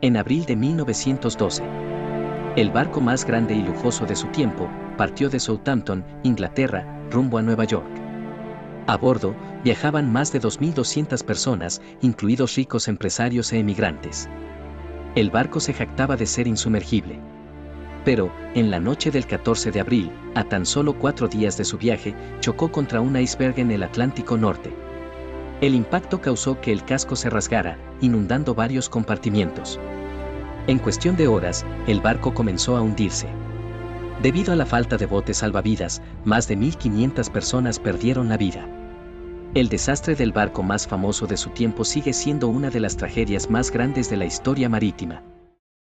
En abril de 1912, el barco más grande y lujoso de su tiempo partió de Southampton, Inglaterra, rumbo a Nueva York. A bordo viajaban más de 2.200 personas, incluidos ricos empresarios e emigrantes. El barco se jactaba de ser insumergible. Pero, en la noche del 14 de abril, a tan solo 4 días de su viaje, chocó contra un iceberg en el Atlántico Norte. El impacto causó que el casco se rasgara, inundando varios compartimientos. En cuestión de horas, el barco comenzó a hundirse. Debido a la falta de botes salvavidas, más de 1.500 personas perdieron la vida. El desastre del barco más famoso de su tiempo sigue siendo una de las tragedias más grandes de la historia marítima.